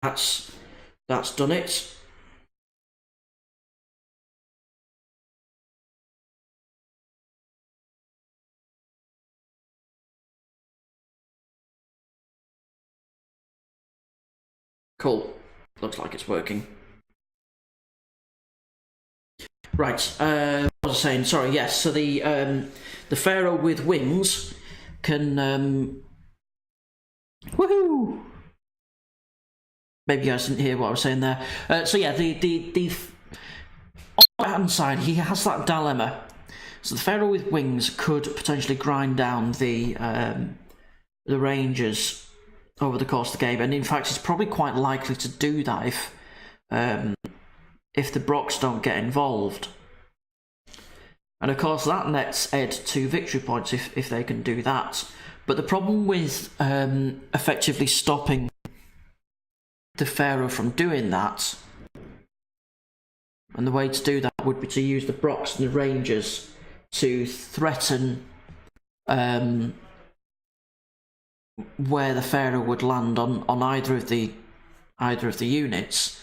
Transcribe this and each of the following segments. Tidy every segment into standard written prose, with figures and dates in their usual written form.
that's done it. Cool. Looks like it's working. Right. What was I saying? Sorry. Yes. So the pharaoh with wings can woohoo. Maybe you guys didn't hear what I was saying there. So yeah, the on the hand side, he has that dilemma. So the pharaoh with wings could potentially grind down the rangers over the course of the game, and in fact, he's probably quite likely to do that if the Brocks don't get involved. And of course, that nets Ed 2 victory points if they can do that. But the problem with effectively stopping the pharaoh from doing that, and the way to do that would be to use the Brocks and the Rangers to threaten where the pharaoh would land on either of the units.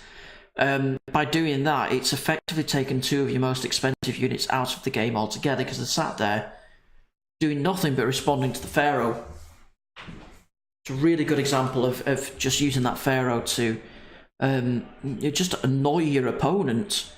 By doing that, it's effectively taken 2 of your most expensive units out of the game altogether, because they're sat there doing nothing but responding to the pharaoh. It's a really good example of just using that pharaoh to just annoy your opponent.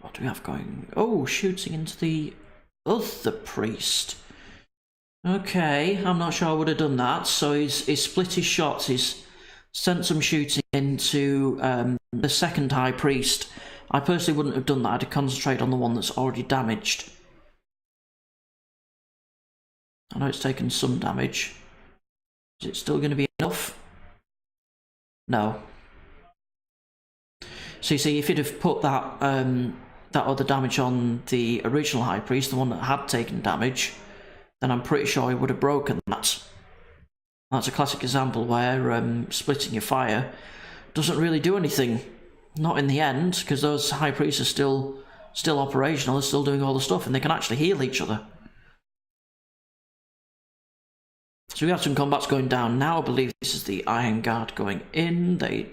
What do we have going? Oh, shooting into the other priest. Okay, I'm not sure I would have done that. So he's split his shots. He's sent some shooting into the second high priest. I personally wouldn't have done that. I'd concentrate on the one that's already damaged. I know it's taken some damage. Is it still going to be enough? No. So you see, if you'd have put that that other damage on the original high priest, the one that had taken damage, then I'm pretty sure he would have broken that. That's a classic example where splitting your fire doesn't really do anything. Not in the end, because those high priests are still operational, they're still doing all the stuff, and they can actually heal each other. So we have some combats going down now. I believe this is the Iron Guard going in. The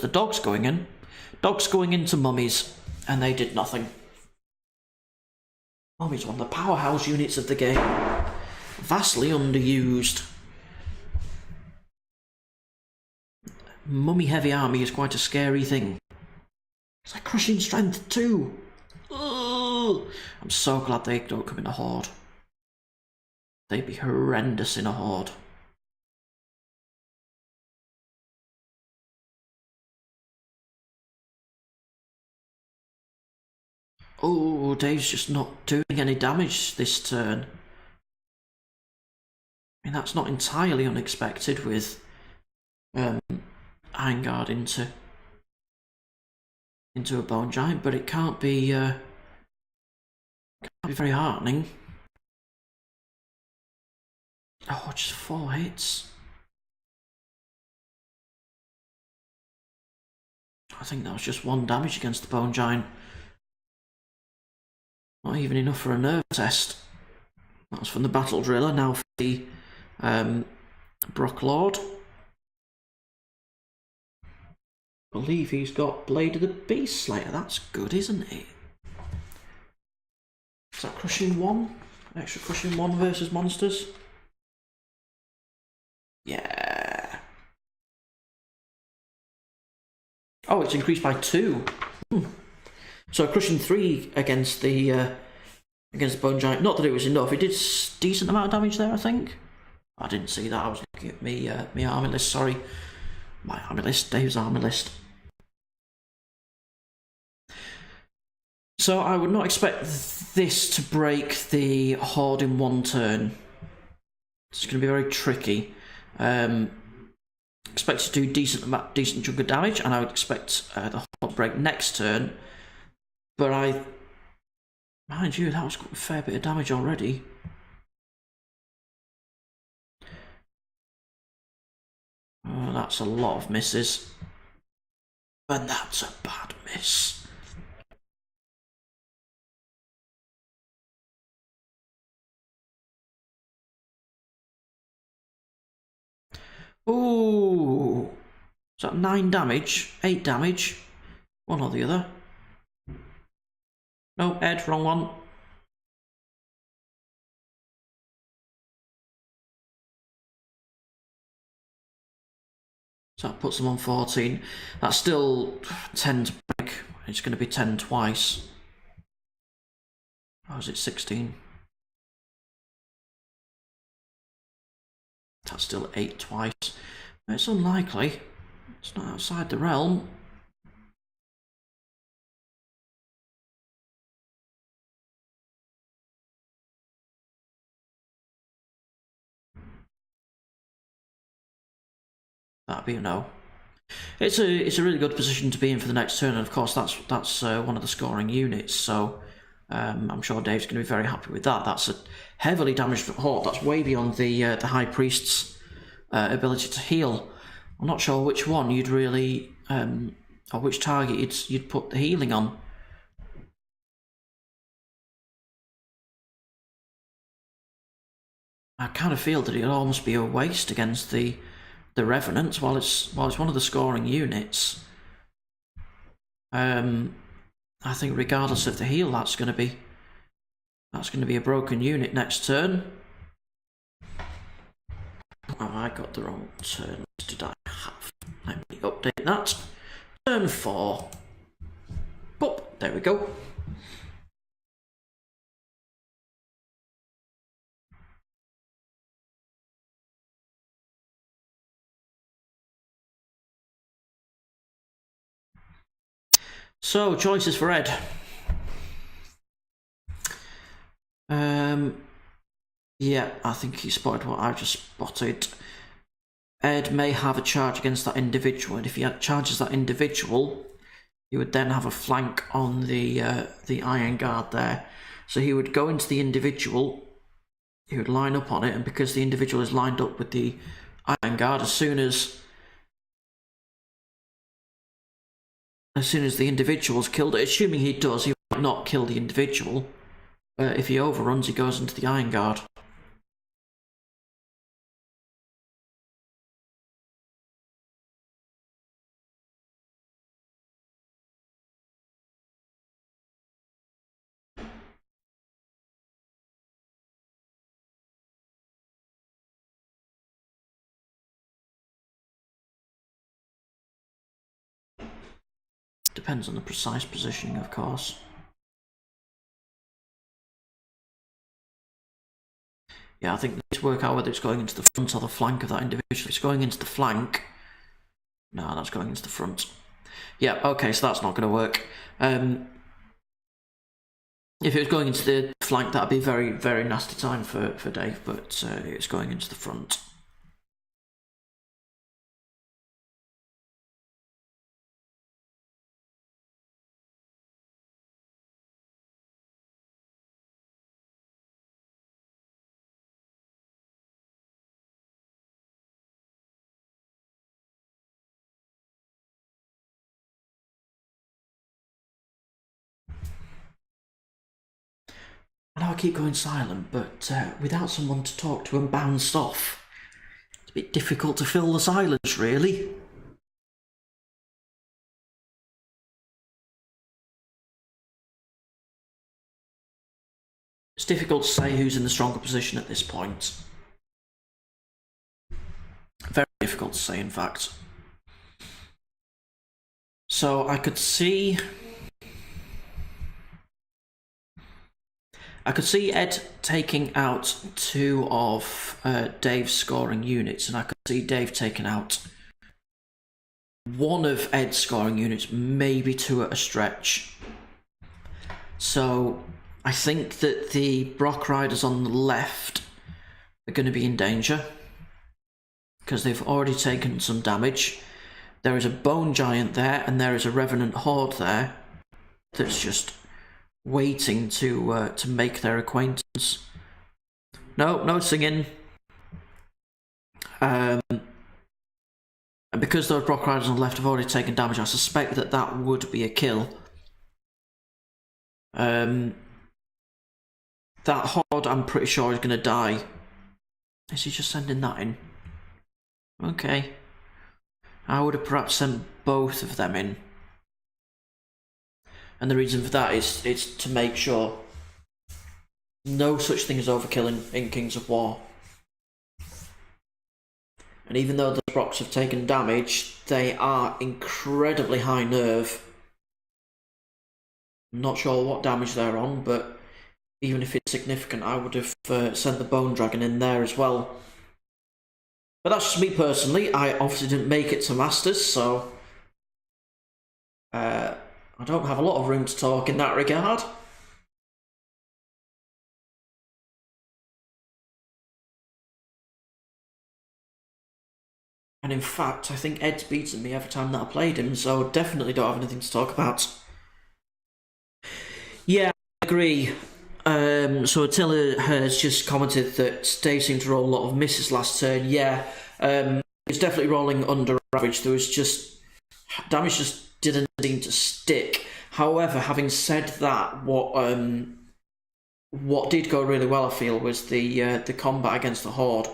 dogs going in. Dogs going into mummies, and they did nothing. Mummy's one of the powerhouse units of the game. Vastly underused. Mummy heavy army is quite a scary thing. It's like crushing strength too. Ugh. I'm so glad they don't come in a horde. They'd be horrendous in a horde. Oh, Dave's just not doing any damage this turn. I mean, that's not entirely unexpected with Iron Guard into a Bone Giant, but it can't be very heartening. Oh, just 4 hits. I think that was just 1 damage against the Bone Giant. Not even enough for a nerve test. That was from the Battle Driller, now for the Brock Lord. I believe he's got Blade of the Beast Slayer. That's good, isn't it? Is that Crushing 1? Extra Crushing 1 versus monsters? Yeah. Oh, it's increased by 2. So Crushing 3 against the Bone Giant. Not that it was enough. It did a decent amount of damage there, I think. I didn't see that. I was looking at me army list. Sorry, my army list. Dave's army list. So I would not expect this to break the horde in 1 turn. It's going to be very tricky. Expect to do decent chunk of damage, and I would expect the horde to break next turn. But mind you, that was a fair bit of damage already. Oh, that's a lot of misses. And that's a bad miss. Ooh. Is that 9 damage? 8 damage? One or the other. No, Ed, wrong one. So that puts them on 14. That's still 10 to break. It's going to be 10 twice. Or is it 16? That's still 8 twice. It's unlikely. It's not outside the realm. That'd be a no. It's a really good position to be in for the next turn, and of course that's one of the scoring units. So I'm sure Dave's going to be very happy with that. That's a heavily damaged Hawk. That's way beyond the High Priest's ability to heal. I'm not sure which one you'd really or which target you'd put the healing on. I kind of feel that it'd almost be a waste against the Revenants while it's one of the scoring units. I think regardless of the heal, that's going to be a broken unit next turn. Have I got the wrong turn? Did I have? Let me update that. Turn 4. Boop, there we go. So, choices for Ed. Yeah, I think he spotted what I just spotted. Ed may have a charge against that individual, and if he charges that individual, he would then have a flank on the Iron Guard there. So he would go into the individual, he would line up on it, and because the individual is lined up with the Iron Guard, as soon as the individual's killed it, assuming he does, he might not kill the individual. If he overruns, he goes into the Iron Guard. Depends on the precise positioning, of course. Yeah, I think we need to work out whether it's going into the front or the flank of that individual. If it's going into the flank, no, that's going into the front. Yeah, okay, so that's not going to work. If it was going into the flank, that'd be very, very nasty time for Dave, but it's going into the front. I know I keep going silent, but without someone to talk to and bounced off, it's a bit difficult to fill the silence, really. It's difficult to say who's in the stronger position at this point. Very difficult to say, in fact. So I could see Ed taking out 2 of Dave's scoring units, and I could see Dave taking out 1 of Ed's scoring units, maybe 2 at a stretch. So I think that the Brock Riders on the left are going to be in danger because they've already taken some damage. There is a Bone Giant there, and there is a Revenant Horde there that's just waiting to make their acquaintance. No singing. And because those Brock Riders on the left have already taken damage, I suspect that that would be a kill. That Horde, I'm pretty sure, is going to die. Is he just sending that in? Okay. I would have perhaps sent both of them in. And the reason for that is to make sure no such thing as overkill in Kings of War. And even though the Brocks have taken damage, they are incredibly high nerve. I'm not sure what damage they're on, but even if it's significant, I would have sent the Bone Dragon in there as well. But that's just me personally. I obviously didn't make it to Masters, so I don't have a lot of room to talk in that regard. And in fact, I think Ed's beaten me every time that I played him, so definitely don't have anything to talk about. Yeah, I agree. So Attila has just commented that Dave seemed to roll a lot of misses last turn. Yeah, it's definitely rolling under average. There was just damage just didn't seem to stick. However, having said that, what did go really well, I feel, was the combat against the Horde.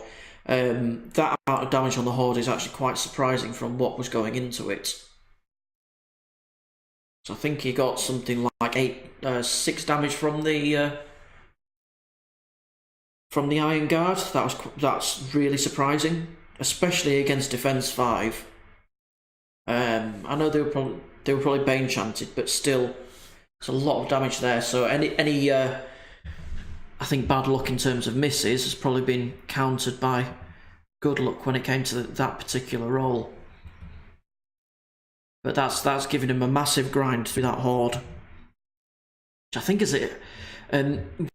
That amount of damage on the Horde is actually quite surprising from what was going into it. So I think he got something like 6 damage from the Iron Guard. That's really surprising, especially against Defense 5. I know they were probably Bane chanted, but still, there's a lot of damage there. So any I think bad luck in terms of misses has probably been countered by good luck when it came to that particular roll. But that's giving him a massive grind through that Horde, which I think is it.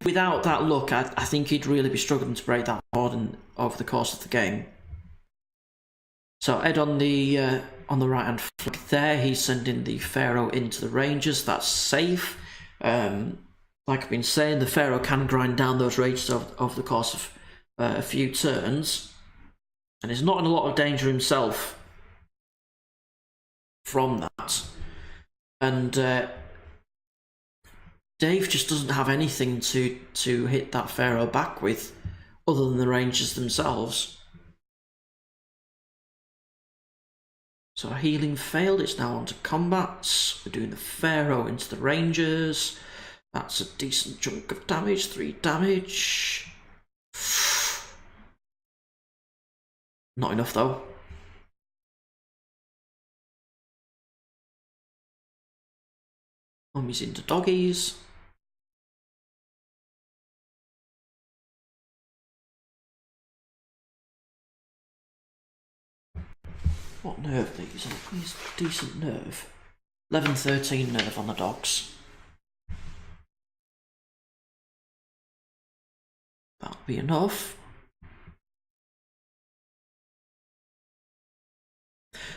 Without that luck, I think he'd really be struggling to break that Horde over the course of the game. So Ed on the right hand flank there, he's sending the Pharaoh into the Rangers. That's safe. Like I've been saying, the Pharaoh can grind down those Rangers over the course of a few turns, and he's not in a lot of danger himself from that. And Dave just doesn't have anything to hit that Pharaoh back with other than the Rangers themselves. So healing failed, it's now on to combats. We're doing the Pharaoh into the Rangers. That's a decent chunk of damage, 3 damage. Not enough though. Mummies into doggies. What nerve these are? Please, decent nerve. 11-13 nerve on the dogs. That'll be enough.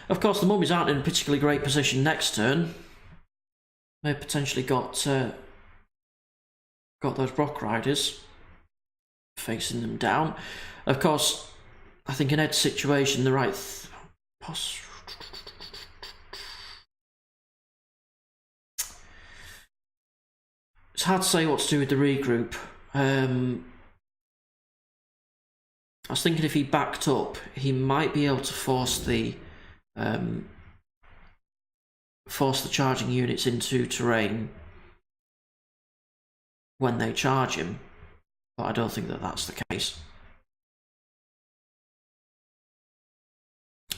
Of course, the mummies aren't in a particularly great position next turn. They've potentially got those Brock Riders facing them down. Of course, I think in Ed's situation, the right... It's hard to say what to do with the regroup. I was thinking if he backed up, he might be able to force the charging units into terrain when they charge him, but I don't think that that's the case.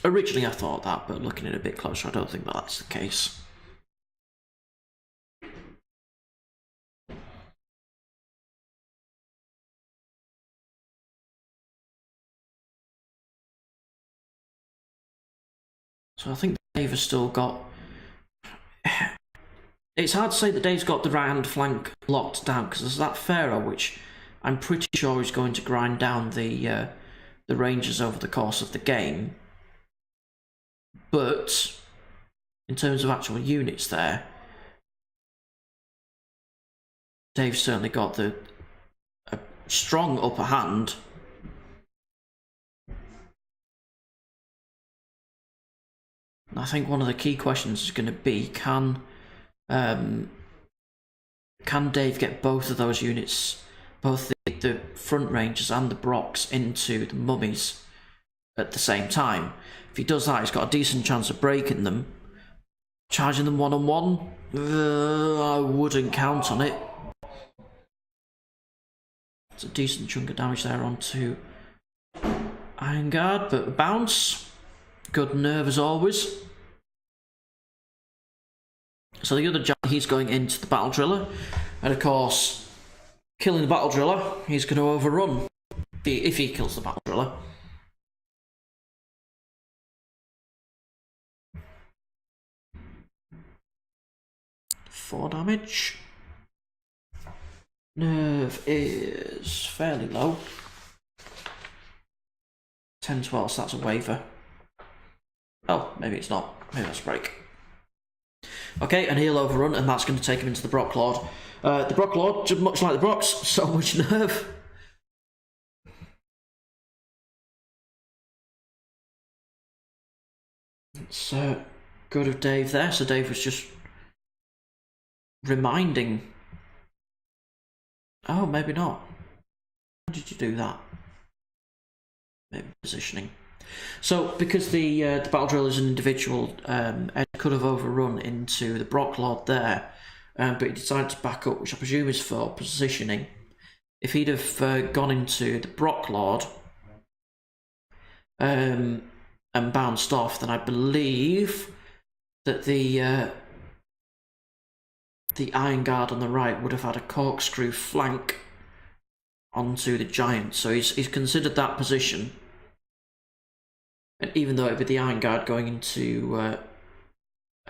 Originally I thought that, but looking at it a bit closer, I don't think that that's the case. So I think Dave has still got... It's hard to say that Dave's got the right hand flank locked down, because there's that Pharaoh, which I'm pretty sure is going to grind down the Rangers over the course of the game. But in terms of actual units there, Dave's certainly got a strong upper hand. I think one of the key questions is going to be, can Dave get both of those units, both the front rangers and the Brocks, into the mummies at the same time? If he does that, he's got a decent chance of breaking them. Charging them one-on-one? I wouldn't count on it. It's a decent chunk of damage there onto Iron Guard, but bounce. Good nerve as always. So the other giant, he's going into the Battle Driller. And of course, killing the Battle Driller, he's going to overrun. If he kills the Battle Driller. 4 damage. Nerve is fairly low. 10-12, so that's a waiver. Oh, maybe it's not. Maybe that's a break. Okay, and he'll overrun, and that's going to take him into the Brock Lord. The Brock Lord, just much like the Brocks, so much nerve. It's good of Dave there. So Dave was just reminding. Oh, maybe not. How did you do that? Maybe positioning. So, because the Battle Drill is an individual, Ed could have overrun into the Brock Lord there, but he decided to back up, which I presume is for positioning. If he'd have gone into the Brock Lord and bounced off, then I believe that the Iron Guard on the right would have had a corkscrew flank onto the giant. So he's considered that position. And even though it'd be the Iron Guard going into a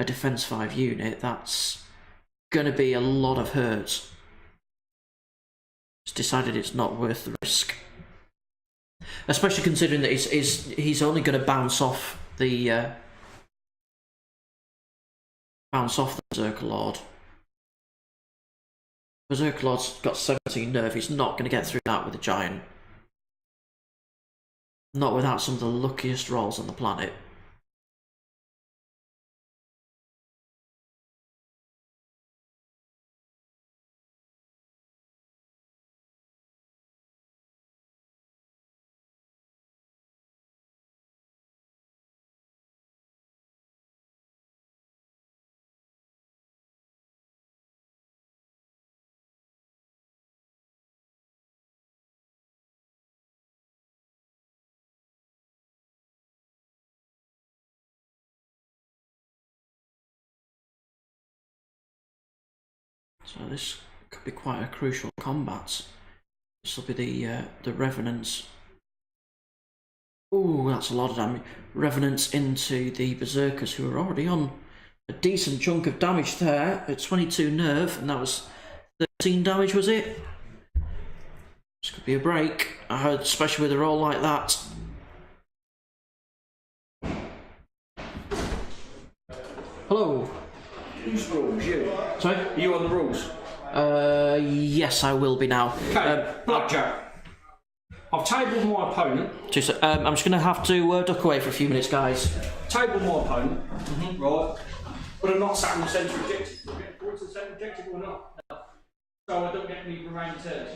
Defense 5 unit, that's going to be a lot of hurt. He's decided it's not worth the risk. Especially considering that he's only going to bounce off the Berserker Lord. Berserker Lord's got 17 nerve, he's not going to get through that with a giant. Not without some of the luckiest rolls on the planet. So this could be quite a crucial combat. This will be the Revenants. Ooh, that's a lot of damage. Revenants into the Berserkers, who are already on a decent chunk of damage there at 22 nerve, and that was 13 damage, was it? This could be a break, especially with a roll like that. Hello. Whose rules? You? Sorry? Are you on the rules? Yes, I will be now. Okay, Blackjack. I've tabled my opponent. I'm just going to have to duck away for a few minutes, guys. Tabled my opponent, right? But I'm not sat in the centre objective. Do I get forward to the centre objective or not? No. So I don't get any remaining turns.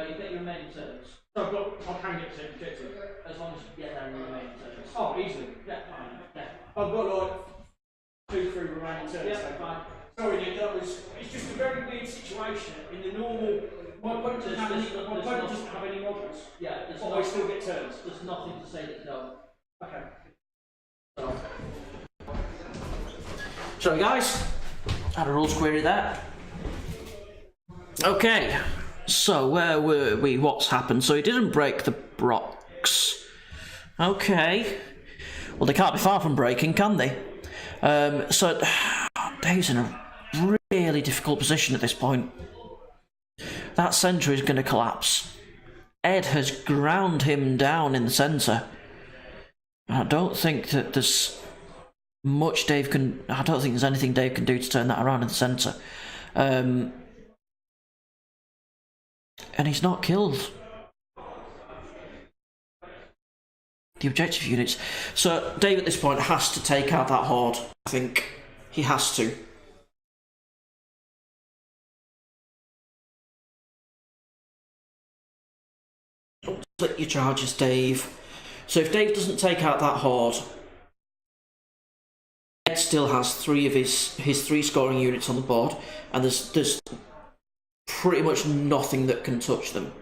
You get your remaining turns. So I can get the centre objective. As long as you get there in your remaining turns. Oh, easily. Yeah, fine. Yeah. I've got like 2-3 remaining turns. Yeah, fine. Sorry, Nick, it's just a very weird situation. In the normal, my opponent doesn't have any models. Yeah, but I still get turns. There's nothing to say that you don't. Okay. So guys, had a rules query there. Okay, so where were we? What's happened? So he didn't break the Brocks. Okay. Well, they can't be far from breaking, can they? So Dave's in a really difficult position at this point. That centre is going to collapse. Ed has ground him down in the centre. I don't think that there's much Dave can... I don't think there's anything Dave can do to turn that around in the centre. And he's not killed. objective units. So Dave at this point has to take out that horde. I think he has to. Split your charges, Dave. So if Dave doesn't take out that horde, Ed still has 3 of his 3 scoring units on the board, and there's pretty much nothing that can touch them.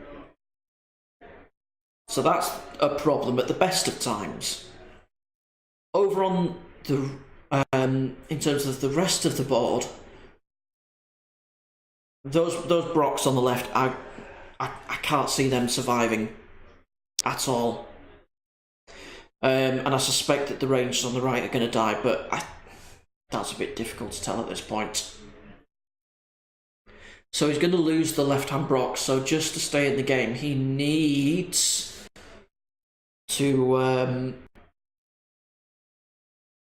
So that's a problem at the best of times. Over on the in terms of the rest of the board, those Brocks on the left, I can't see them surviving at all. And I suspect that the Rangers on the right are going to die, but that's a bit difficult to tell at this point. So he's going to lose the left-hand Brock, so just to stay in the game, he needs to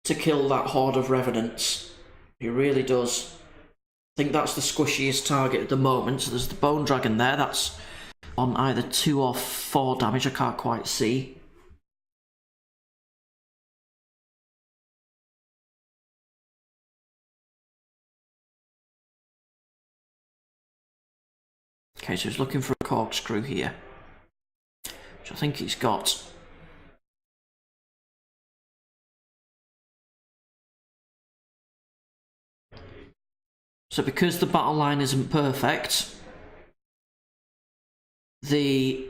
kill that horde of Revenants. He really does. I think that's the squishiest target at the moment. So there's the Bone Dragon there, that's on either 2 or 4 damage, I can't quite see. Okay, so he's looking for a corkscrew here, which I think he's got. So because the battle line isn't perfect, the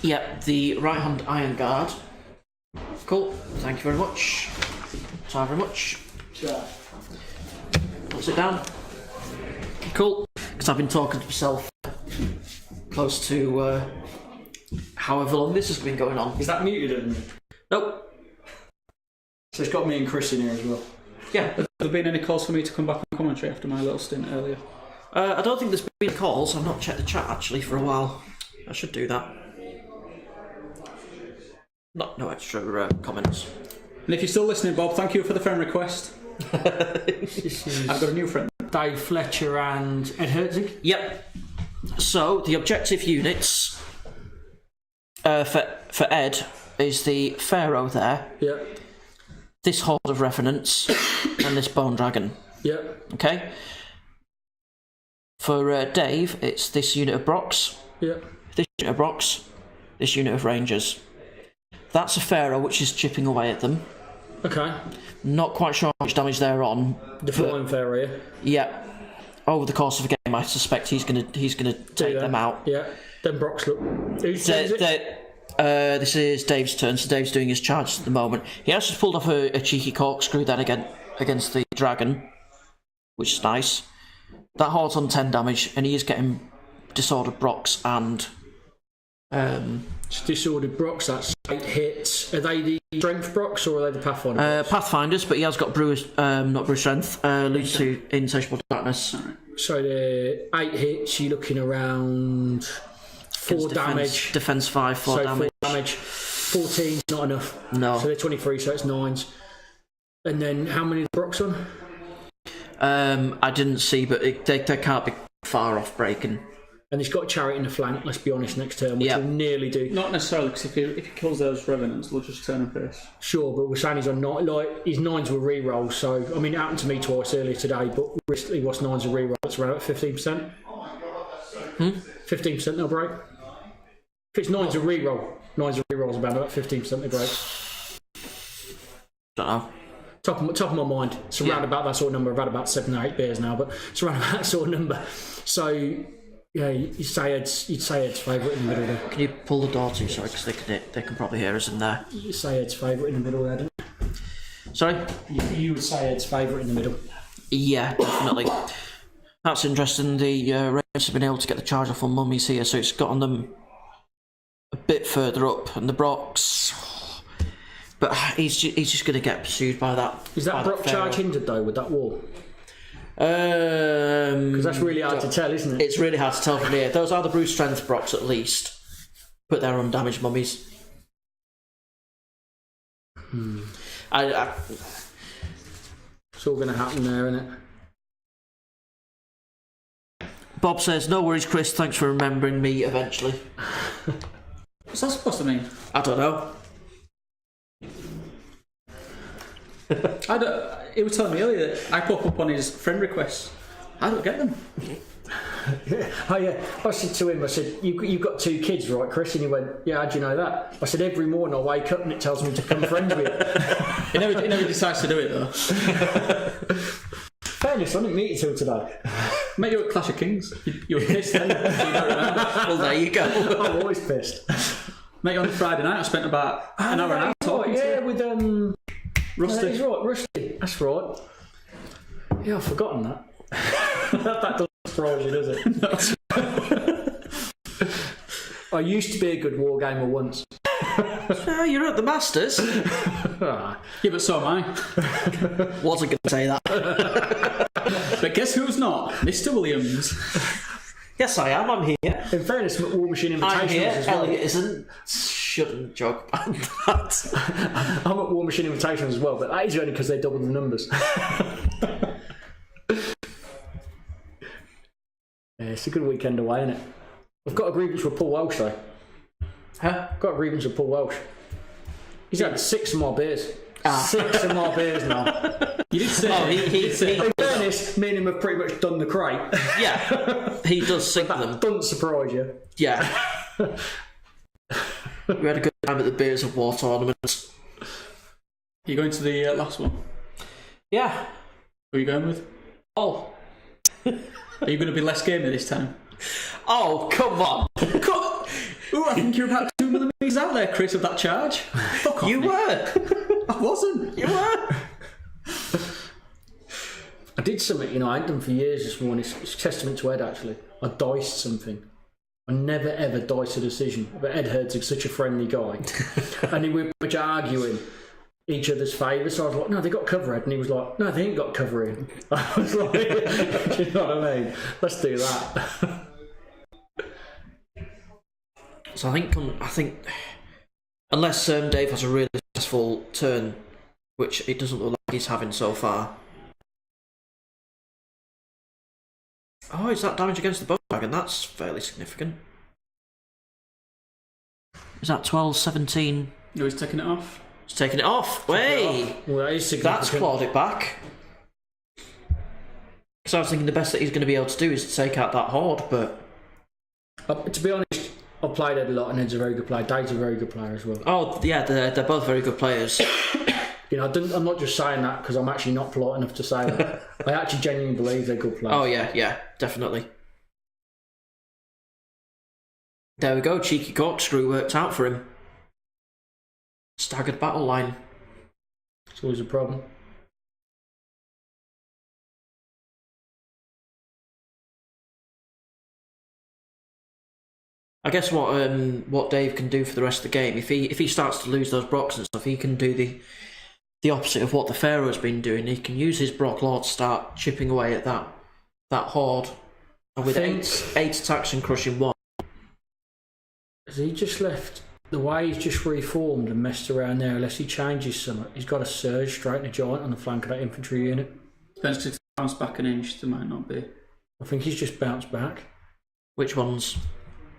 right hand Iron Guard. Cool, thank you very much. Thank you very much. Sure. I'll sit down. Cool, because I've been talking to myself close to however long this has been going on. Is that muted, isn't it? Nope. So it's got me and Chris in here as well. Yeah. Have there been any calls for me to come back on commentary after my little stint earlier? I don't think there's been calls. I've not checked the chat actually for a while. I should do that. No extra comments. And if you're still listening, Bob, thank you for the friend request. I've got a new friend. Dave, Fletcher and Ed Edzig. Yep. So the objective units for Ed is the Pharaoh there. Yep. This horde of Revenants and this Bone Dragon. Yep. Okay. For Dave, it's this unit of Brocks. Yep. This unit of Brocks. This unit of Rangers. That's a Pharaoh which is chipping away at them. Okay. Not quite sure how much damage they're on. The flying Pharaoh, yeah? Yeah. Over the course of the game, I suspect he's gonna take them out. Yeah. Then Brock's look. Who's turn is it? This is Dave's turn, so Dave's doing his charge at the moment. He has just pulled off a cheeky corkscrew then again against the dragon, which is nice. That horde's on 10 damage, and he is getting disordered Brocks and Disordered Brocks, that's 8 hits. Are they the strength Brocks or are they the Pathfinder? Pathfinders, but he has got not brew strength. Leads to insatiable darkness. Right. So the 8 hits, you're looking around 4 damage. Defense 5, 4 damage. 4 damage. 14's not enough. No. So they're 23, so it's 9s. And then how many Brocks on? I didn't see, but they can't be far off breaking. And he's got a chariot in the flank, let's be honest, next turn, which will nearly do. Not necessarily, because if he kills those Revenants, they'll just turn and face. Sure, but we're saying he's on 9, like, his 9s were re-rolls, so, I mean, it happened to me twice earlier today, but realistically, what's 9s are re-rolls? It's around about 15%. 15% they'll break. If it's 9s a re-roll, 9s a re-rolls about 15% they break. Don't know. Top of my mind, it's around about that sort of number. I've had about 7 or 8 beers now, but it's around about that sort of number. So, yeah, you'd say Ed's favourite in the middle there. Can you pull the door to? Sorry, because they can probably hear us in there. You'd say Ed's favourite in the middle there, don't you? Sorry? You would say Ed's favourite in the middle. Yeah, definitely. That's interesting. The Rangers have been able to get the charge off on mummies here, so it's gotten them a bit further up, and the Brocks. But he's just going to get pursued by that. Is that Brock charge hindered though with that wall? Because that's really hard to tell, isn't it? It's really hard to tell from here. Those are the Bruce Strength Brocks at least, but they're undamaged mummies. It's all going to happen there, isn't it? Bob says, no worries, Chris, thanks for remembering me eventually. What's that supposed to mean? I don't know. He was telling me earlier that I pop up on his friend requests. I don't get them. Oh yeah, I said to him, I said, you've got 2 kids, right, Chris? And he went, yeah, how do you know that? I said, every morning I wake up and it tells me to become friends with you. He never decides to do it though. Fairness, I didn't meet you till today. Met you at Clash of Kings. You were pissed then, so you don't remember. Well, there you go. I'm always pissed. Met you on Friday night. I spent about an hour and a half talking to you. With Rusty. Yeah, he's right, Rusty. That's right. Yeah, I've forgotten that. That doesn't surprise you, does it? I used to be a good war gamer once. You're at the Masters. Yeah, but so am I. Wasn't going to say that. But guess who's not? Mr. Williams. Yes, I am. I'm here. In fairness, War Machine Invitationals I'm here. as well. Elliot isn't. Shouldn't joke about that. I'm at War Machine Invitationals as well, but that is only because they doubled the numbers. Yeah, it's a good weekend away, isn't it? I've got a grievance with Paul Welsh, though. Huh? Got a grievance with Paul Welsh. He's had 6 of my beers. 6 of my beers now. You did say. Oh, he In fairness, me and him have pretty much done the crate. yeah, he does sink them. That doesn't surprise you. Yeah. We had a good time at the Beers of War tournament. You going to the last one? Yeah. Who are you going with? Oh. Are you going to be less gamer this time? Oh, come on. Ooh, I think you're about 2 millimetres out there, Chris, of that charge. Fuck off, You Nick. were. I wasn't. You were. I did something, I hadn't done for years this morning. It's a testament to Ed, actually. I diced something. I never ever dice a decision. But Ed Edzig's such a friendly guy. And we were much arguing each other's favours. So I was like, no, they got cover, Ed. And he was like, no, they ain't got cover in. I was like, do you know what I mean? Let's do that. So I think unless Dave has a really successful turn, which it doesn't look like he's having so far. Oh, is that damage against the bow dragon? That's fairly significant. Is that 12, 17? No, he's taking it off. He's taking it off. Way! Well, that is significant. That's clawed it back. Because I was thinking the best that he's going to be able to do is to take out that horde, but... To be honest, I've played Ed a lot, and Ed's a very good player. Dave's a very good player as well. Oh, yeah, they're both very good players. I'm not just saying that because I'm actually not polite enough to say that. I actually genuinely believe they're good players. Oh, yeah, definitely. There we go, cheeky corkscrew worked out for him. Staggered battle line. It's always a problem. I guess what Dave can do for the rest of the game, if he starts to lose those Brocks and stuff, he can do the opposite of what the Pharaoh's been doing. He can use his Brock Lord to start chipping away at that horde. And with eight attacks and crushing 1. Has he just left? The way he's just reformed and messed around there, unless he changes something, he's got a surge straight in a giant on the flank of that infantry unit. Depends if bounce back an inch, there might not be. I think he's just bounced back. Which ones?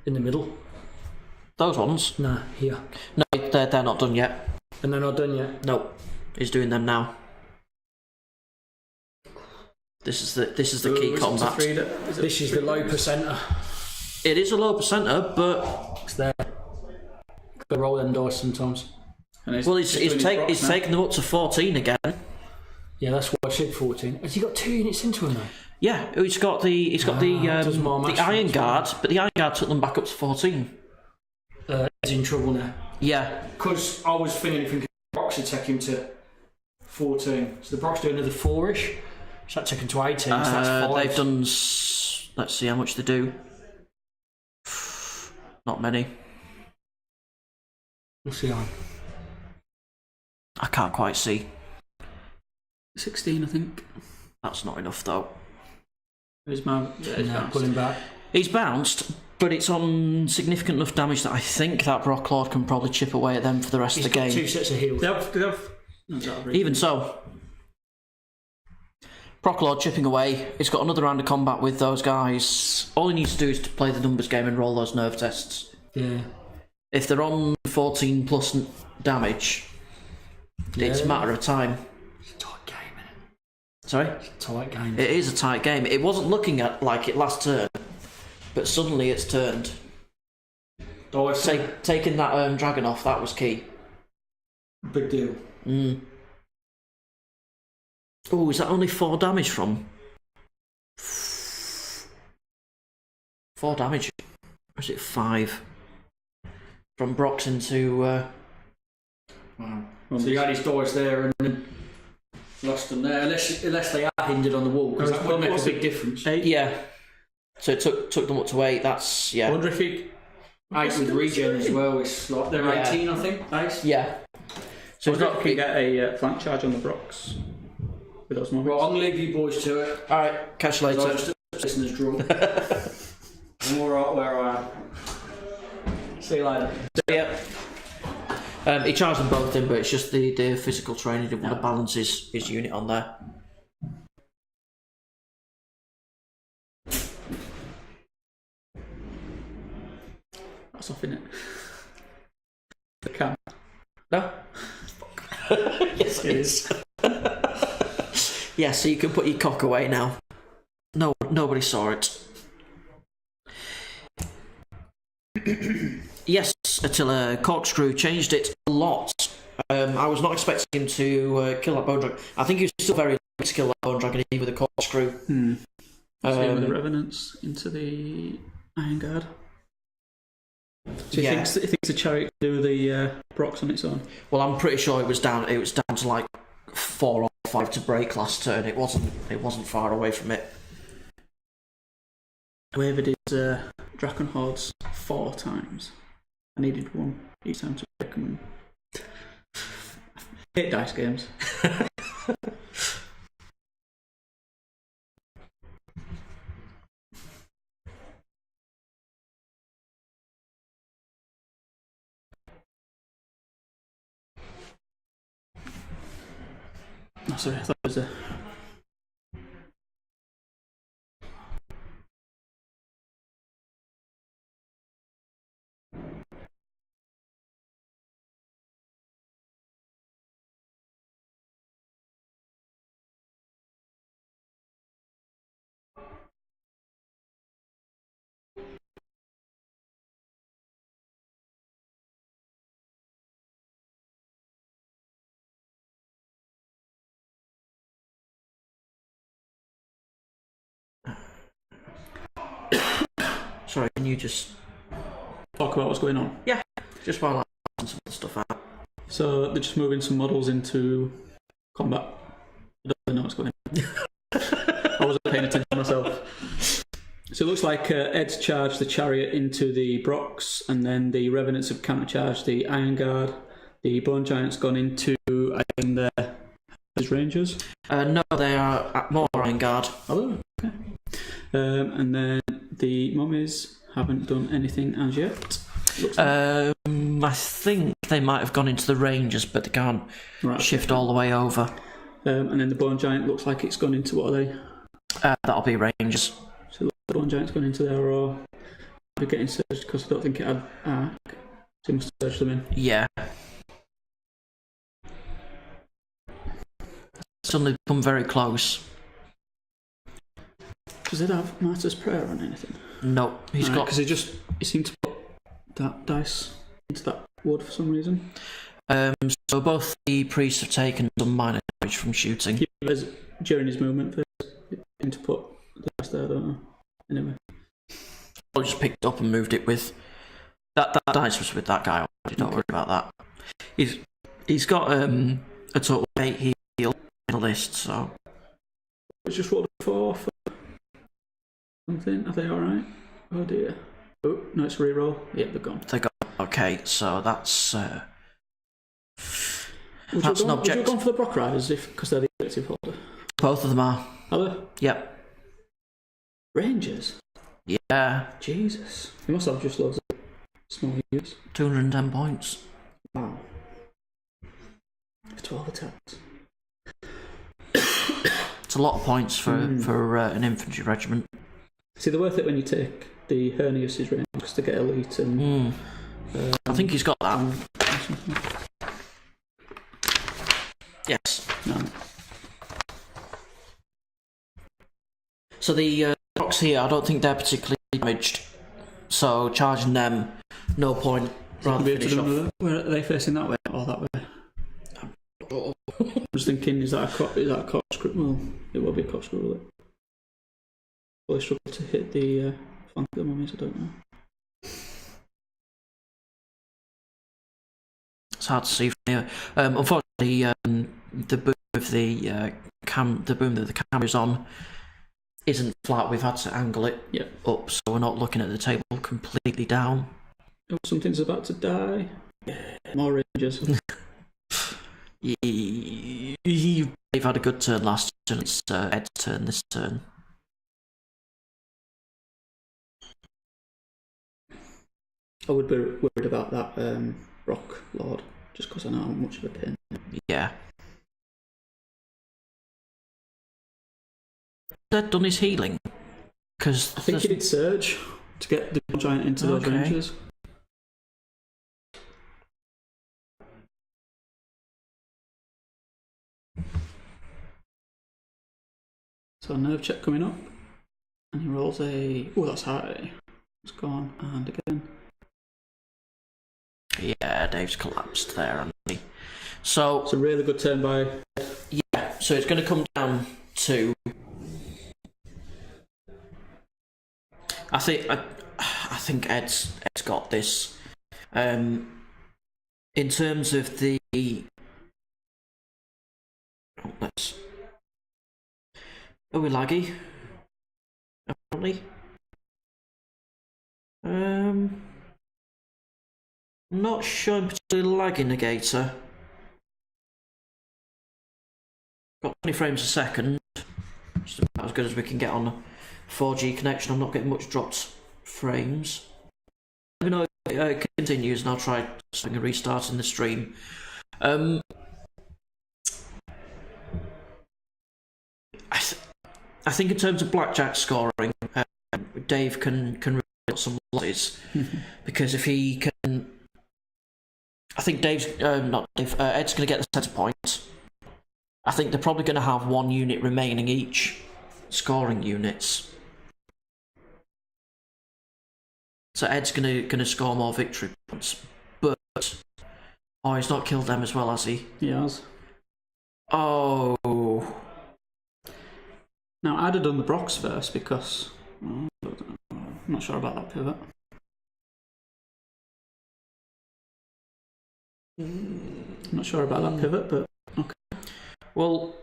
In the middle. Those ones? Nah, here. No, they're not done yet. And they're not done yet? Nope. He's doing them now. This is the key combat. This is the low percenter. It is a low percenter, but It's there. Gotta roll them dice sometimes. Well, he's taken them up to 14 again. Yeah, that's why I said 14. Has he got 2 units into him though? Yeah, he's got the Iron Guard, but the Iron Guard took them back up to 14. He's in trouble now. Yeah. Because I was thinking the Brox would take him to 14. So the Brox do another 4-ish. So that took him to 18, so that's 5. They've done... Let's see how much they do. Not many. What's he on? I can't quite see. 16, I think. That's not enough, though. He's bounced. Pulling back. He's bounced, but it's on significant enough damage that I think that Brock Lord can probably chip away at them for the rest of the game. 2 sets of heals. They have Even so. Proclord chipping away. He's got another round of combat with those guys. All he needs to do is to play the numbers game and roll those nerve tests. Yeah. If they're on 14 plus damage, it's a matter of time. It's a tight game, isn't it? Sorry? It's a tight game. It is a tight game. It wasn't looking at like it last turn, but suddenly it's turned. Taking that dragon off, that was key. Big deal. Oh, is that only 4 damage from? 4 damage. Or is it 5? From Brox into... Wow. So you had his dice there and lost them there, unless they are hindered on the wall, because that would make a big difference. 8? Yeah. So it took them up to 8, that's... yeah. I wonder if he... 8 with regen as well, it's like they're 18, I think, base. Yeah. So he's not... Can get a flank charge on the Brox with those moments. Well, I'm going to leave you boys to it. Alright, catch you later. I'll just listeners draw. I'm alright where I am. See you later. Yeah. He charged them both in, but it's just the physical training didn't want to balance his unit on there. That's off, innit? The cam. No? Yes, it is. Yeah, so you can put your cock away now. No, nobody saw it. Yes, Attila, Corkscrew changed it a lot. I was not expecting him to kill that bone dragon. I think he was still very lucky to kill that bone dragon even with a corkscrew. With the revenants into the Iron Guard. So he thinks the chariot can do the Brox on its own. Well, I'm pretty sure it was down to like 4 or 5 to break last turn. It wasn't far away from it. Wavered his Dragon Hordes 4 times. I needed 1 each time to break them. I hate dice games. Oh, sorry, I thought it was a... Sorry, can you just talk about what's going on? Yeah, just while I find some of the stuff out. So they're just moving some models into combat. I don't really know what's going on. I wasn't paying attention myself. So it looks like Ed's charged the chariot into the Brox, and then the Revenants have countercharged the Iron Guard. The Bone Giant's gone into, I think, his Rangers. No, they are at more Iron Guard. Oh, okay. And then the Mummies haven't done anything as yet. I think they might have gone into the Rangers, but they can't shift all the way over. And then the Bone Giant looks like it's gone into, what are they? That'll be Rangers. So the Bone Giant's gone into there, or they're getting surged because I don't think it had arc. So you must surge them in. Yeah. Suddenly become very close. Does it have Martyr's Prayer on anything? No, he's got... Because he seemed to put that dice into that wood for some reason. So both the priests have taken some minor damage from shooting. During his movement, he seemed to put the dice there, don't know. Anyway. I just picked it up and moved it with... That dice was with that guy already, don't worry about that. He's got a total of 8 heal in the list, so... It's just rolled a 4 for something. Are they alright? Oh dear. Oh, no, it's reroll. Yep, they're gone. They're gone. Okay, so that's... Would that's you an object. Would you have gone for the Brock Riders because they're the objective holder? Both of them are. Are they? Yep. Rangers? Yeah. Jesus. They must have just loads of small units. 210 points. Wow. 12 attacks. a lot of points for an infantry regiment. See, they're worth it when you take the Hernius's range because to get elite and. I think he's got that. Yes. No. So the rocks here, I don't think they're particularly damaged. So charging them, no point. Rather finish off. Where are they facing, that way or that way? I'm just thinking, is that a corkscrew? Well, it will be a corkscrew, will it? Will they struggle to hit the flank of the mummies? I don't know. It's hard to see from here. Unfortunately, the boom of the boom that the camera's on isn't flat. We've had to angle it up, so we're not looking at the table completely down. Oh, something's about to die. More rangers. They've had a good turn last turn. It's Ed's turn this turn. I would be worried about that rock lord, just because I know how much of a pain. Yeah. Has Ed done his healing? Because I think he did surge to get the giant into those ranges. So a nerve check coming up, and he rolls a. Oh, that's high. It's gone, and again. Yeah, Dave's collapsed there, hasn't he? So it's a really good turn by. Yeah, so it's going to come down to. I think Ed's got this. In terms of the. Are we laggy? Apparently. Not showing particularly lag indicator. Got 20 frames a second. Just about as good as we can get on a 4G connection. I'm not getting much dropped frames. Let me know if it continues and I'll try something restarting the stream. I think in terms of blackjack scoring, Dave can really get some losses because if he can, I think Ed's going to get the centre points. I think they're probably going to have one unit remaining each, scoring units. So Ed's going to score more victory points, but he's not killed them as well, has he? He has. Oh. Now, I'd have done the Brox first because I'm not sure about that pivot. I'm not sure about that pivot, but okay. Well,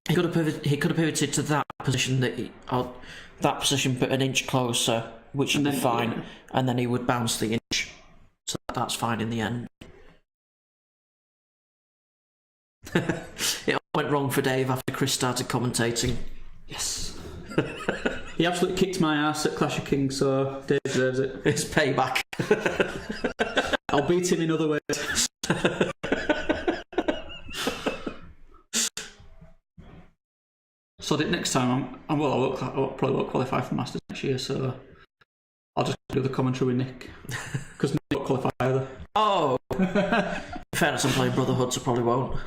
he could have pivoted to that position that position, but an inch closer, which would be fine, and then he would bounce the inch, so that's fine in the end. It all went wrong for Dave after Chris started commentating. Yes. He absolutely kicked my ass at Clash of Kings, so Dave deserves it. It's payback. I'll beat him in other ways. So next time, I probably won't qualify for Masters next year, so I'll just do the commentary with Nick, because Nick won't qualify either. Oh! In fairness, I'm playing Brotherhood, so probably won't.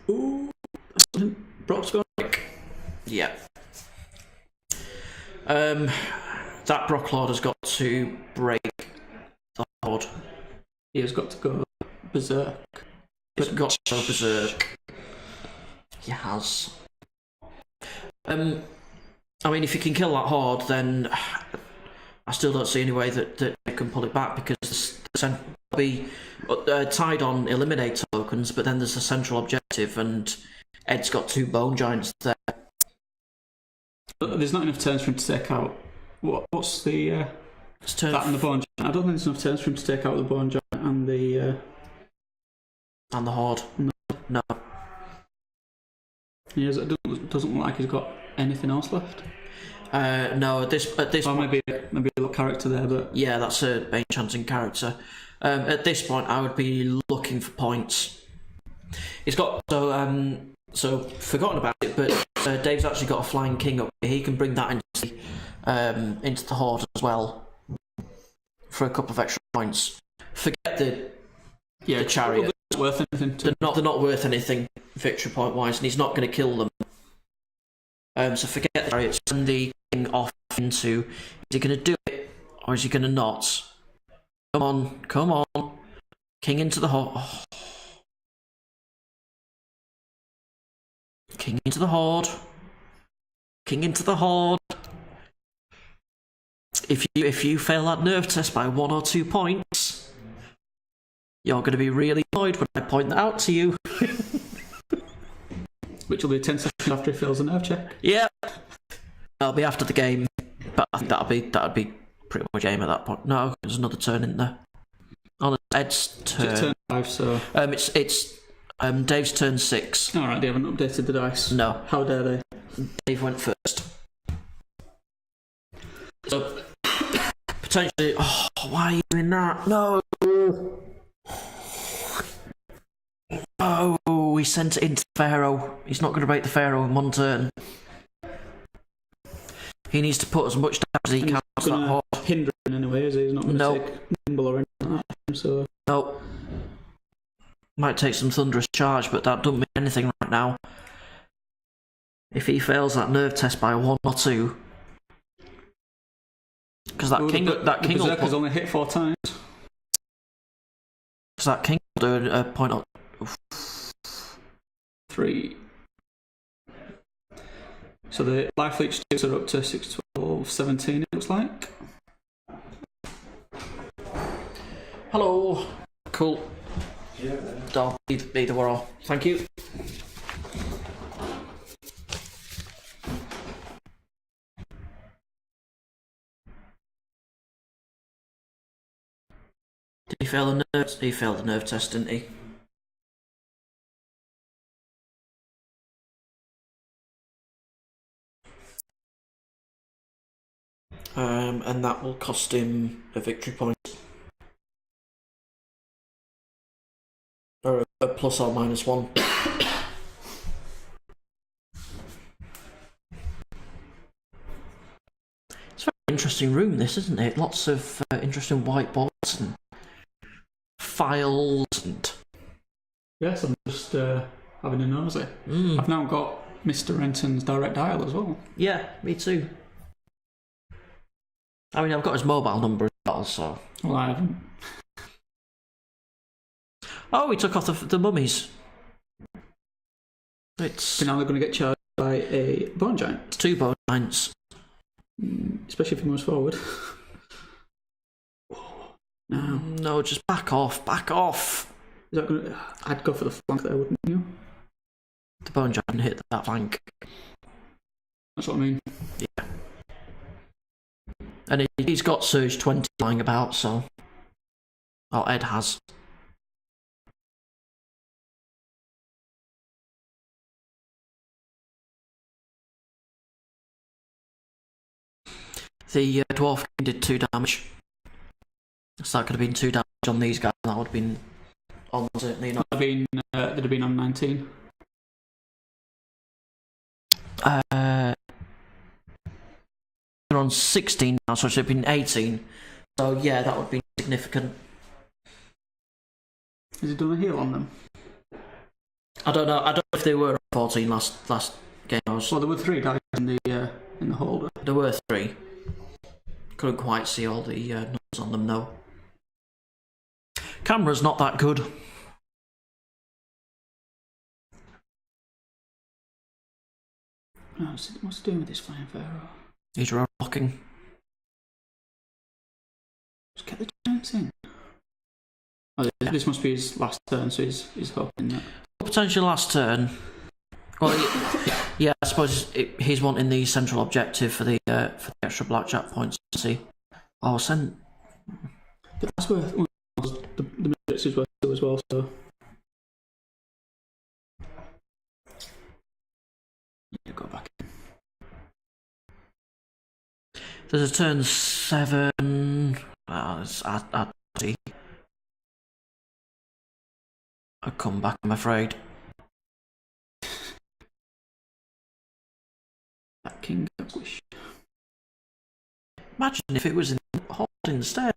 Ooh, Brock's gone. Yeah. That Brock Lord has got to break the Horde. He has got to go berserk. He's got to go berserk. He has. I mean, if you can kill that Horde, then I still don't see any way that they can pull it back, because they'll be tied on eliminate tokens, but then there's a central objective, and Ed's got 2 bone giants there. There's not enough turns for him to take out. What's the that and the bone giant? I don't think there's enough turns for him to take out the bone giant and the Horde. No. It doesn't look like he's got anything else left. No, at this or point, maybe a little character there, but yeah, that's a enchanting character. At this point, I would be looking for points. He's got so forgotten about it, but Dave's actually got a flying king up here. He can bring that into the horde as well for a couple of extra points. Forget the chariot. It's worth anything. They're not worth anything victory point wise, and he's not going to kill them. So forget the chariot. Send the king off into. Is he going to do it or is he going to not? Come on, king into the horde. Oh. King into the horde. King into the horde. If you fail that nerve test by 1 or 2 points, you're going to be really annoyed when I point that out to you. Which will be 10 seconds after he fails a nerve check. Yeah, that'll be after the game, but I think that'd be pretty much aim at that point. No, there's another turn in there. On Ed's turn. It's turn 5, so it's Dave's turn 6. all right. They haven't updated the dice. No, How dare they? Dave went first. So potentially, why are you doing that? No. Oh, he sent it into Pharaoh. He's not going to break the Pharaoh in 1 turn. He needs to put as much damage as he can He's on that horde. hinder in any way, is he? He's not going to Nope. take nimble or anything like that. So No. Might take some thunderous charge, but that doesn't mean anything right now. If he fails that nerve test by 1 or 2, because that king will Berserker's only hit 4 times. Because that king will do a point on 3. So the life leech sticks are up to 6, 12, 17, it looks like. Hello. Cool. Yeah. Either were all. Thank you. Did he fail the nerve? He failed the nerve test, didn't he? And that will cost him a victory point. Or a plus or minus 1. It's a very interesting room, this, isn't it? Lots of interesting whiteboards and files and... Yes, I'm just having a nosy. I've now got Mr. Renton's direct dial as well. Yeah, me too. I mean, I've got his mobile number as well, so... Well, I haven't. Oh, he took off the mummies. So now they're going to get charged by a bone giant. 2 bone giants. Especially if he moves forward. No. No, just back off. Is that going to... I'd go for the flank there, wouldn't you? The bone giant hit that flank. That's what I mean. Yeah. And he's got Surge 20 lying about, so... Oh, Ed has. The dwarf king did 2 damage. So that could have been 2 damage on these guys. That would have been on certainly not. They'd have been on 19. They're on 16 now, so it should have been 18. So yeah, that would be significant. Has he done a heal on them? I don't know if they were on 14 last game. Well, there were 3 guys in the holder. There were 3. Couldn't quite see all the numbers on them though. Camera's not that good. No, what's he doing with this flying pharaoh? He's road blocking. Just get the giants in. Oh, this must be his last turn, so he's hoping that. Potential last turn. Well, yeah, I suppose he's wanting the central objective for the extra blackjack points. See, oh, send. But that's worth the minutes is worth it as well. So yeah, go back. There's a turn 7. It's at a comeback, I'm afraid. That king I wish. Imagine if it was in hold instead.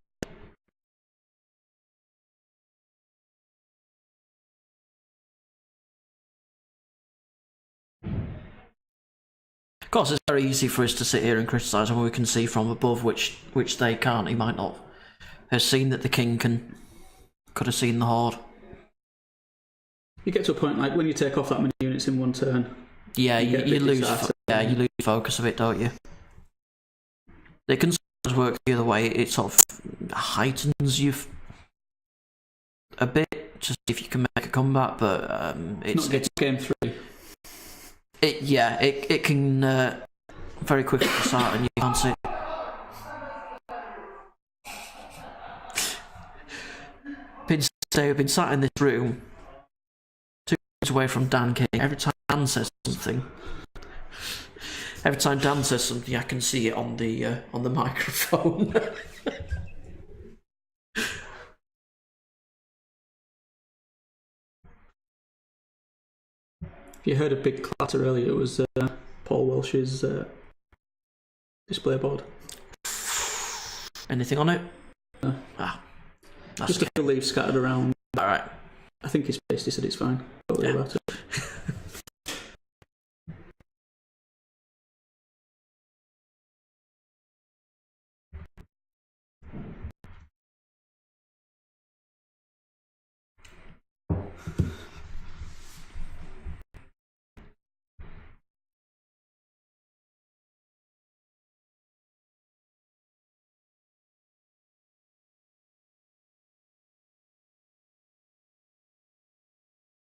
Of course, it's very easy for us to sit here and criticise when we can see from above, which they can't. He might not have seen that the king could have seen the horde. You get to a point like when you take off that many units in one turn. Yeah, you lose. You lose focus of it, don't you? It can sometimes work the other way. It sort of heightens you a bit, just if you can make a comeback. But it's game 3. It can very quickly start and you can't see it. We've been sat in this room 2 minutes away from Dan King. Every time Dan says something, I can see it on the microphone. If you heard a big clatter earlier, it was Paul Welsh's display board. Anything on it? No. That's just a few leaves scattered around. Alright. I think his pasty said it's fine. Don't worry about it.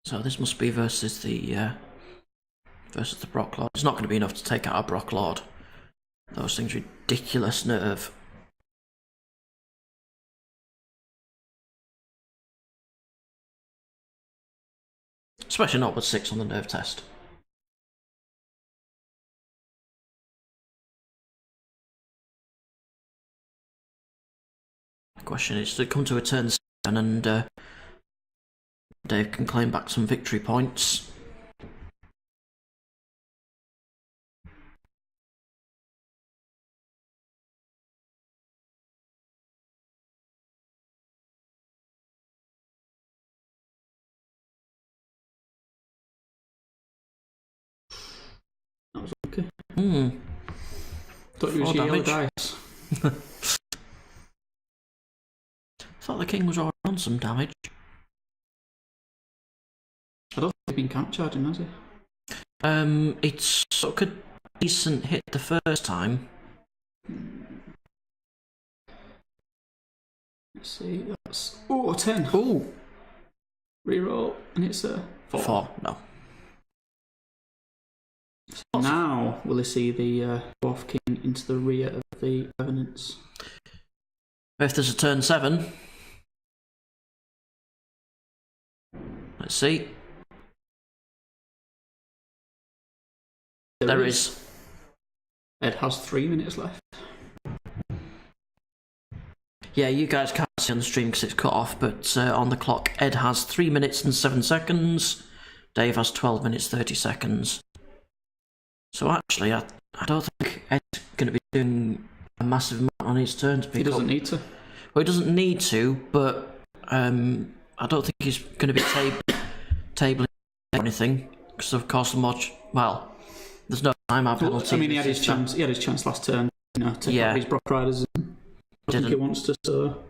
So this must be versus the Brock Lord. It's not going to be enough to take out a Brock Lord. Those things ridiculous nerve. Especially not with 6 on the nerve test. The question is to come to a turn 7 and Dave can claim back some victory points. That was okay. Thought you was yellow dice. Thought the king was already on some damage. I don't think he's been camp charging, has he? It's sort of a decent hit the first time. Let's see, that's... Oh, 10. Ooh! Reroll, and it's a 4. 4, no. So now will he see the dwarf king into the rear of the revenants? If there's a turn 7. Let's see. There is. Ed has 3 minutes left. Yeah, you guys can't see on the stream because it's cut off, but on the clock, Ed has 3 minutes and 7 seconds. Dave has 12 minutes 30 seconds. So actually, I don't think Ed's going to be doing a massive amount on his turn to pick up. He doesn't need to. Well, he doesn't need to, but I don't think he's going to be tabling or anything because of course the mod. Well, there's no timeout penalty. I mean, he had his chance. He had his chance last turn. You know, to take out his Brock Riders. And I think he wants to. So.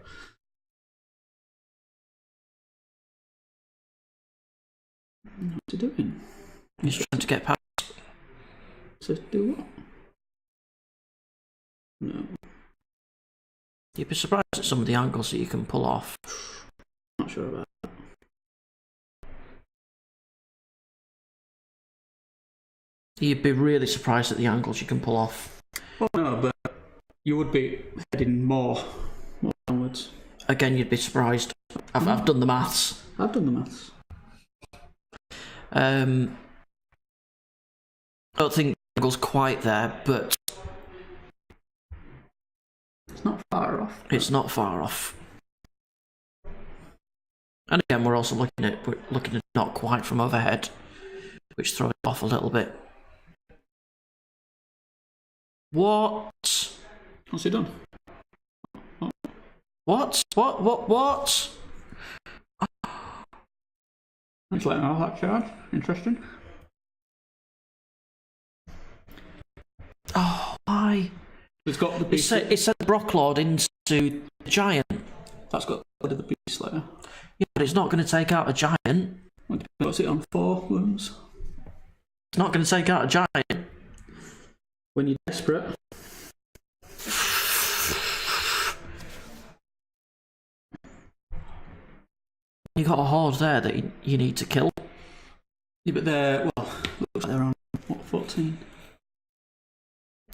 What's he doing? He's trying to get past. To do what? No. You'd be surprised at some of the angles that you can pull off. Not sure about that. You'd be really surprised at the angles you can pull off. Well, no, but you would be heading more downwards. Again, you'd be surprised. I've done the maths. I've done the maths. I don't think the angle's quite there, but it's not far off. It's not far off. And again, we're also looking at not quite from overhead, which throws it off a little bit. What? What's he done? What? What? He's letting out that charge. Interesting. Oh, why? It's got the beast. It sent Brocklord into the giant. That's got the beast layer. Yeah, but it's not going to take out a giant. What's it on 4 wounds? It's not going to take out a giant. When you're desperate. You got a horde there that you need to kill. Yeah, but they're, well, looks like they're on, what, 14?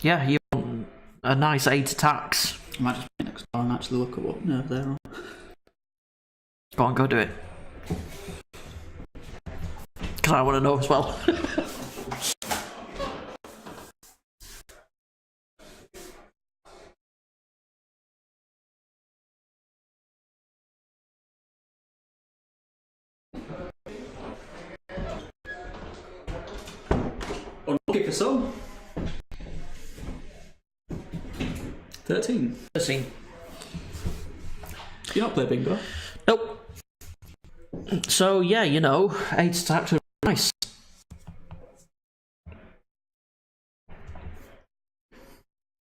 Yeah, you want a nice 8 attacks. I might just be next door and actually look at what nerve they're on. Go on, go do it. Because I want to know as well. Unlucky for some. 13. 13. You not play bingo? Nope. So, yeah, 8 attacks are nice. You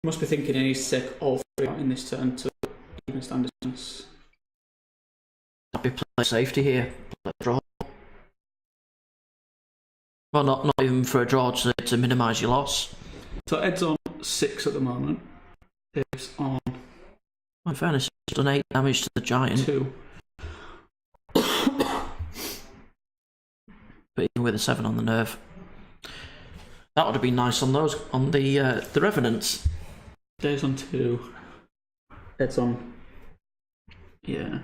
must be thinking he needs to take all 3 out in this turn to even stand distance. I'll be playing safety here. Play a draw. Well, not even for a draw to minimise your loss. So Ed's on 6 at the moment. Dave's on In fairness, he's done 8 damage to the giant. 2. But even with a 7 on the nerve. That would have been nice on the Revenants. Dave's on 2. Ed's on... Yeah.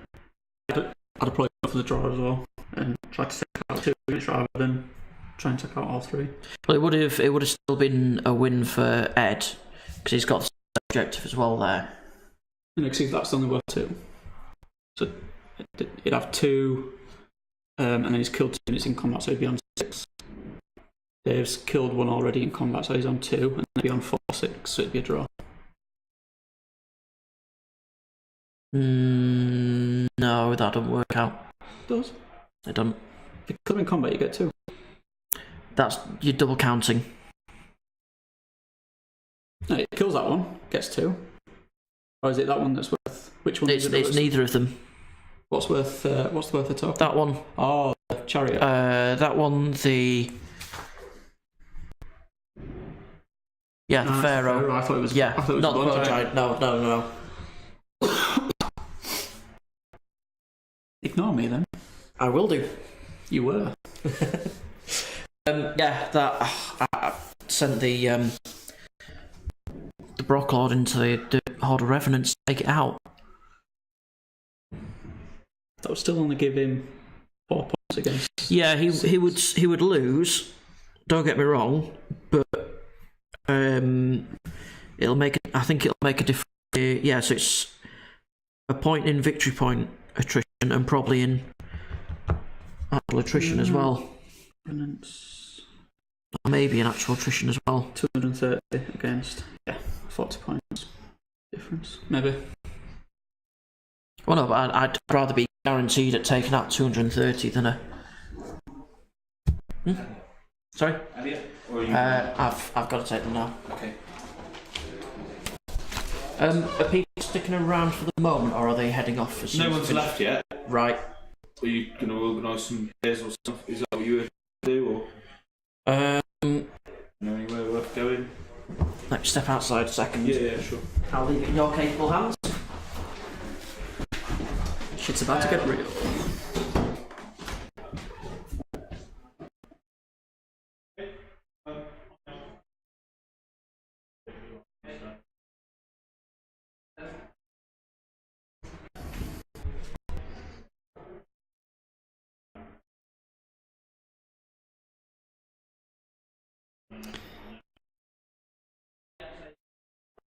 I'd have probably gone for the draw as well. And tried to take out 2 units rather than try and take out all 3. Well, it would have still been a win for Ed, because he's got the objective as well there. And see, that's only worth 2. So he'd have 2, and then he's killed 2 units in combat, so he'd be on 6. Dave's killed 1 already in combat, so he's on 2, and then he'd be on 4, 6, so it'd be a draw. No, that doesn't work out. It does. It doesn't. If you kill him in combat, you get 2. That's you're double counting. No, it kills that one, gets 2. Or is it that one that's worth? Which one? It's neither of them. What's worth the total? That one. Oh, the chariot. That one. The Pharaoh. I thought it was. Yeah, I thought it was not the blood giant. No. Ignore me then. I will do. You were. I sent the Brocklord into the Horde of Revenants to take it out. That would still only give him 4 points against. Yeah, he would lose. Don't get me wrong, but it'll make. I think it'll make a difference. Yeah, so it's a point in victory point attrition and probably in actual attrition as well. Revenants. Maybe an actual attrition as well. 230 against. Yeah, 40 points difference. Maybe. Well, no, but I'd rather be guaranteed at taking out 230 than a. Sorry. Have you? Or you I've got to take them now. okay. Are people sticking around for the moment, or are they heading off? As soon No as one's we- left yet. Right. Are you going to organise some beers or stuff? Is that what you were do, or know anywhere worth going? Let me step outside a second. Yeah, sure. I'll leave it in your capable hands. Shit's about to get real.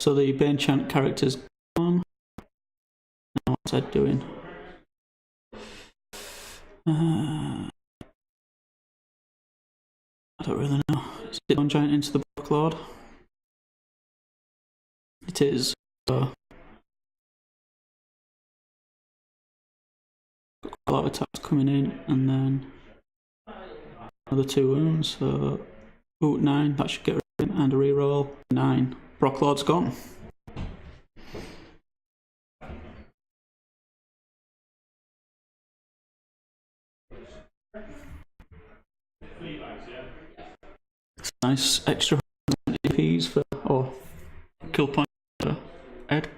So the Bane Chant character's gone. Now what's Ed doing? I don't really know. Is it on giant into the Brocklord? It is. Got a lot of attacks coming in, and then another 2 wounds. So, 9. That should get rid of him, and a reroll. 9. Brocklord's gone. It's nice extra APs for, or kill point for Ed.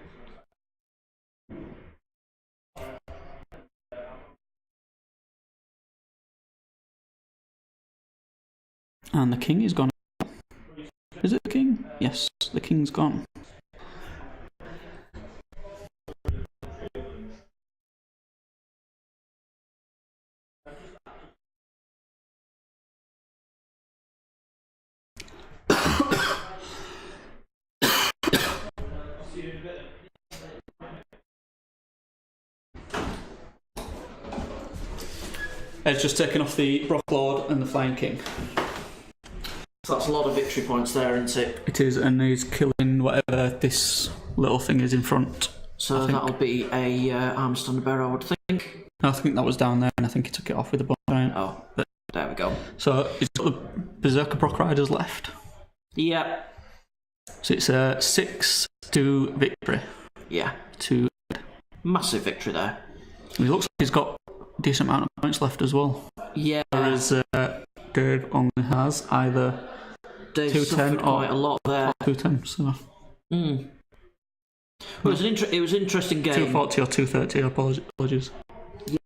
And the king is gone. Is it the king? Yes, the king's gone. Ed's just taken off the Brocklord and the Flying King. So that's a lot of victory points there, isn't it? It is, and he's killing whatever this little thing is in front. So that'll be a arm standard bearer, I would think. I think that was down there, and I think he took it off with a bone giant. Oh, but there we go. So he's got the Berserker Brock Riders left. Yeah. So it's a 6-2 victory. Yeah. To massive victory there. He looks like he's got a decent amount of points left as well. Yeah. Whereas Dave only has either Dave 210 or quite a lot there. 210. So. Well, it was an interesting game. 240 or 230. Apologies.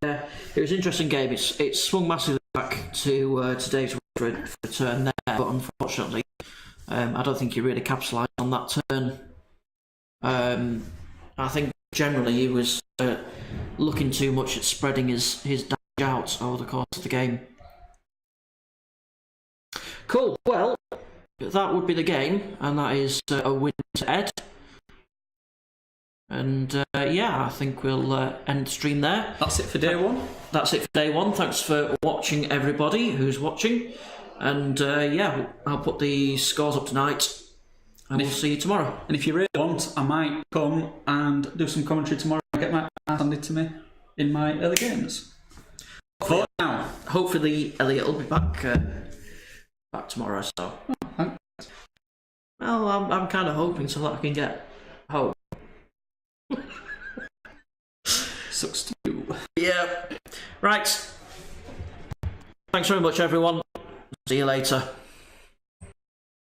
Yeah, it was an interesting game. It swung massively back to Dave's return there, but unfortunately, I don't think he really capitalised on that turn. I think generally he was looking too much at spreading his damage out over the course of the game. Cool. Well, that would be the game, and that is a win to Ed. And yeah, I think we'll end the stream there. That's it for day one. That's it for day one. Thanks for watching, everybody who's watching. And yeah, I'll put the scores up tonight, and we'll see you tomorrow. And if you really want, I might come and do some commentary tomorrow and get my ass handed to me in my early games. For now, hopefully Elliot will be back tomorrow. So, well, I'm kind of hoping so that I can get home. Sucks to do. Yeah. Right. Thanks very much, everyone. See you later.